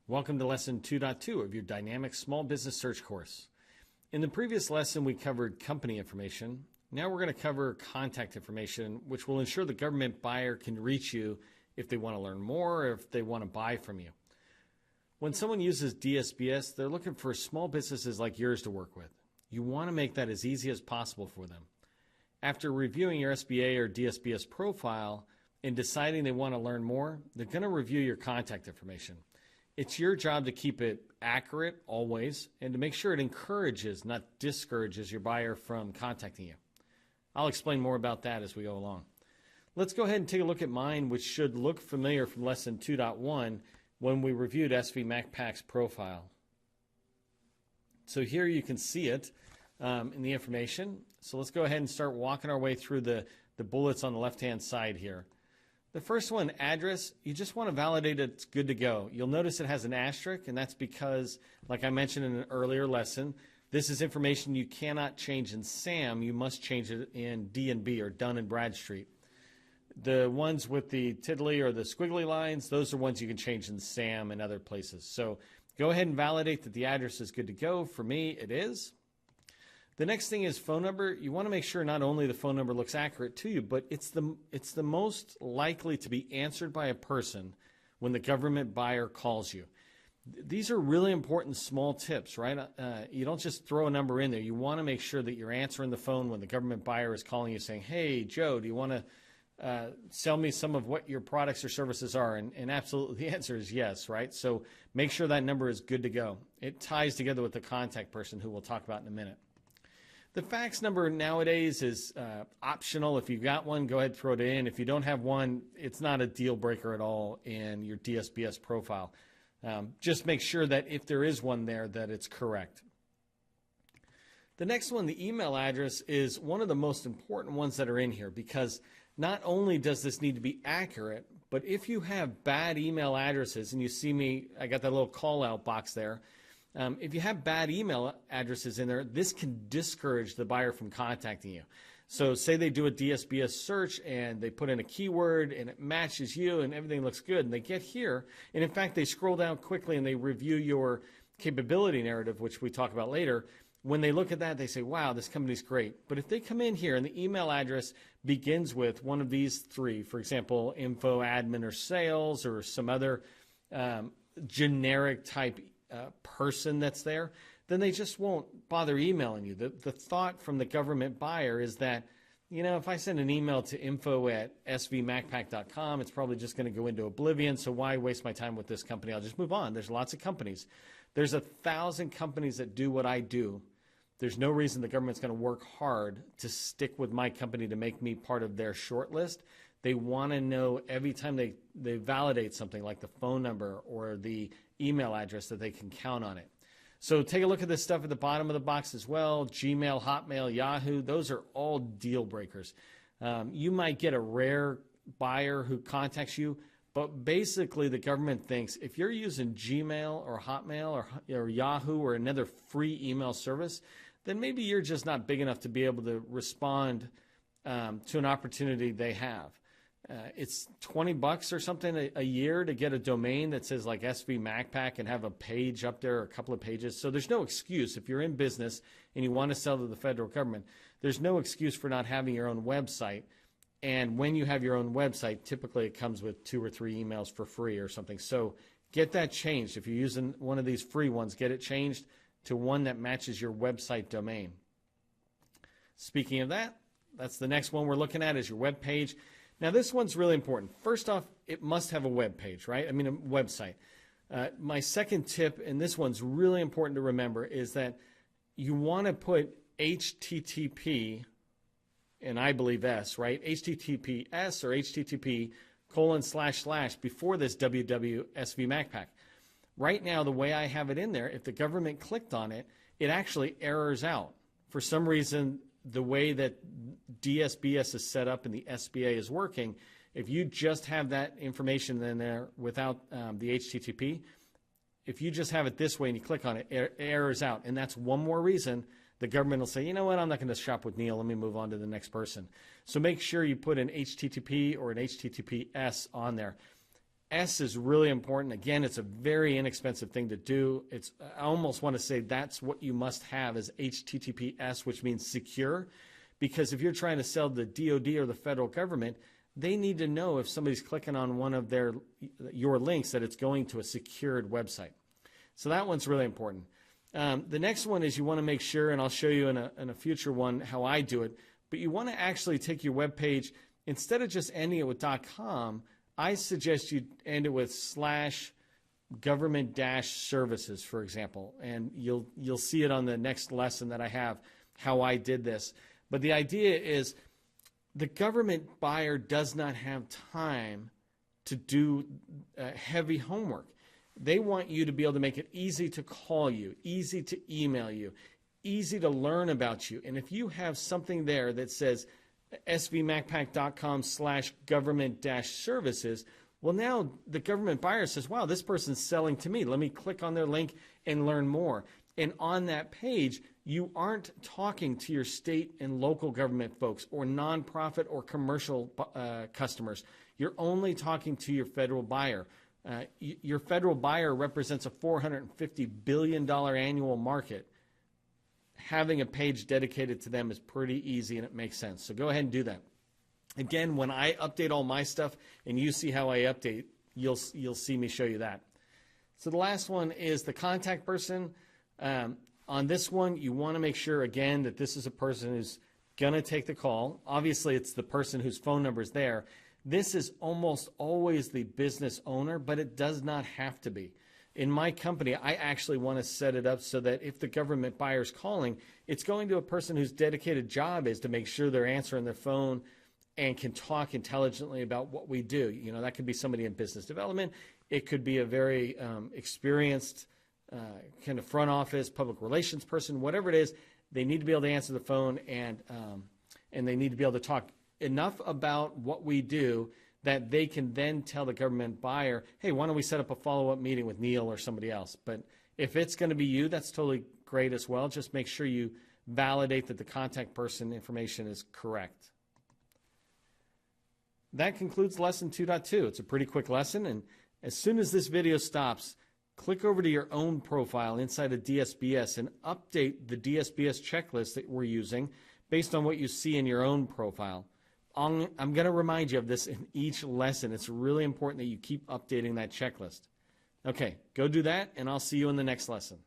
Welcome to Lesson 2.2 of your Dynamic Small Business Search course. In the previous lesson, we covered company information. Now we're going to cover contact information, which will ensure the government buyer can reach you if they want to learn more or if they want to buy from you. When someone uses Dsbs, they're looking for small businesses like yours to work with. You want to make that as easy as possible for them. After reviewing your SBA or Dsbs profile and deciding they want to learn more, they're going to review your contact information. It's your job to keep it accurate always and to make sure it encourages, not discourages, your buyer from contacting you. I'll explain more about that as we go along. Let's go ahead and take a look at mine, which should look familiar from Lesson 2.1 when we reviewed SV MacPack's profile. So here you can see it in the information. So let's go ahead and start walking our way through the bullets on the left-hand side here. The first one, address, you just want to validate it's good to go. You'll notice it has an asterisk, and that's because, like I mentioned in an earlier lesson, this is information you cannot change in SAM. You must change it in D&B, or Dun and Bradstreet. The ones with the tiddly or the squiggly lines, those are ones you can change in SAM and other places. So go ahead and validate that the address is good to go. For me, it is. The next thing is phone number. You want to make sure not only the phone number looks accurate to you, but it's the most likely to be answered by a person when the government buyer calls you. These are really important small tips, right? You don't just throw a number in there. You want to make sure that you're answering the phone when the government buyer is calling you saying, hey, Joe, do you want to sell me some of what your products or services are? And absolutely the answer is yes, right? So make sure that number is good to go. It ties together with the contact person who we'll talk about in a minute. The fax number nowadays is optional. If you've got one, go ahead and throw it in. If you don't have one, it's not a deal breaker at all in your Dsbs profile. Just make sure that if there is one there, that it's correct. The next one, the email address, is one of the most important ones that are in here because not only does this need to be accurate, but if you have bad email addresses, and you see me, I got that little call out box there. If you have bad email addresses in there, this can discourage the buyer from contacting you. So say they do a Dsbs search and they put in a keyword and it matches you and everything looks good, and they get here, and in fact they scroll down quickly and they review your capability narrative, which we talk about later. When they look at that, they say, wow, this company's great. But if they come in here and the email address begins with one of these three, for example, info, admin, or sales, or some other generic type person that's there, then they just won't bother emailing you. The thought from the government buyer is that, you know, if I send an email to info@svmacpack.com, it's probably just going to go into oblivion, so why waste my time with this company? I'll just move on. There's lots of companies. There's 1,000 companies that do what I do. There's no reason the government's going to work hard to stick with my company to make me part of their short list. They want to know every time they validate something like the phone number or the email address that they can count on it. So take a look at this stuff at the bottom of the box as well. Gmail, Hotmail, Yahoo, those are all deal breakers. You might get a rare buyer who contacts you, but basically the government thinks if you're using Gmail or Hotmail or Yahoo or another free email service, then maybe you're just not big enough to be able to respond to an opportunity they have. It's $20 or something a year to get a domain that says like SV MacPack and have a page up there, or a couple of pages. So there's no excuse if you're in business and you want to sell to the federal government. There's no excuse for not having your own website. And when you have your own website, typically it comes with 2 or 3 emails for free or something. So get that changed. If you're using one of these free ones, get it changed to one that matches your website domain. Speaking of that, that's the next one we're looking at, is your web page. Now, this one's really important. First off, it must have a web page, right? I mean, a website. My second tip, and this one's really important to remember, is that you want to put HTTP, and I believe S, right? HTTPS or HTTP:// before this www.svmacpack. Right now, the way I have it in there, if the government clicked on it, it actually errors out. For some reason, the way that Dsbs is set up and the SBA is working, if you just have that information in there without the HTTP, if you just have it this way and you click on it, it errors out. And that's one more reason the government will say, you know what, I'm not going to shop with Neil. Let me move on to the next person. So make sure you put an HTTP or an HTTPS on there. S is really important. Again, it's a very inexpensive thing to do. I almost want to say that's what you must have is HTTPS, which means secure, because if you're trying to sell the DoD or the federal government, they need to know if somebody's clicking on one of your links that it's going to a secured website. So that one's really important. The next one is you want to make sure, and I'll show you in a future one how I do it, but you want to actually take your web page, instead of just ending it with .com, I suggest you end it with /government-services, for example, and you'll see it on the next lesson that I have, how I did this. But the idea is the government buyer does not have time to do heavy homework. They want you to be able to make it easy to call you, easy to email you, easy to learn about you. And if you have something there that says svmacpac.com/government-services, well, now the government buyer says, wow, this person's selling to me. Let me click on their link and learn more. And on that page, you aren't talking to your state and local government folks or nonprofit or commercial customers. You're only talking to your federal buyer. Your federal buyer represents a $450 billion annual market. Having a page dedicated to them is pretty easy and it makes sense. So go ahead and do that. Again, when I update all my stuff and you see how I update, you'll see me show you that. So the last one is the contact person. On this one, you want to make sure, again, that this is a person who's going to take the call. Obviously, it's the person whose phone number is there. This is almost always the business owner, but it does not have to be. In my company, I actually want to set it up so that if the government buyer is calling, it's going to a person whose dedicated job is to make sure they're answering their phone and can talk intelligently about what we do. You know, that could be somebody in business development. It could be a very experienced kind of front office, public relations person, whatever it is. They need to be able to answer the phone and they need to be able to talk enough about what we do that they can then tell the government buyer, hey, why don't we set up a follow-up meeting with Neil or somebody else? But if it's going to be you, that's totally great as well. Just make sure you validate that the contact person information is correct. That concludes lesson 2.2. It's a pretty quick lesson, and as soon as this video stops, click over to your own profile inside of Dsbs and update the Dsbs checklist that we're using based on what you see in your own profile. I'm going to remind you of this in each lesson. It's really important that you keep updating that checklist. Okay, go do that, and I'll see you in the next lesson.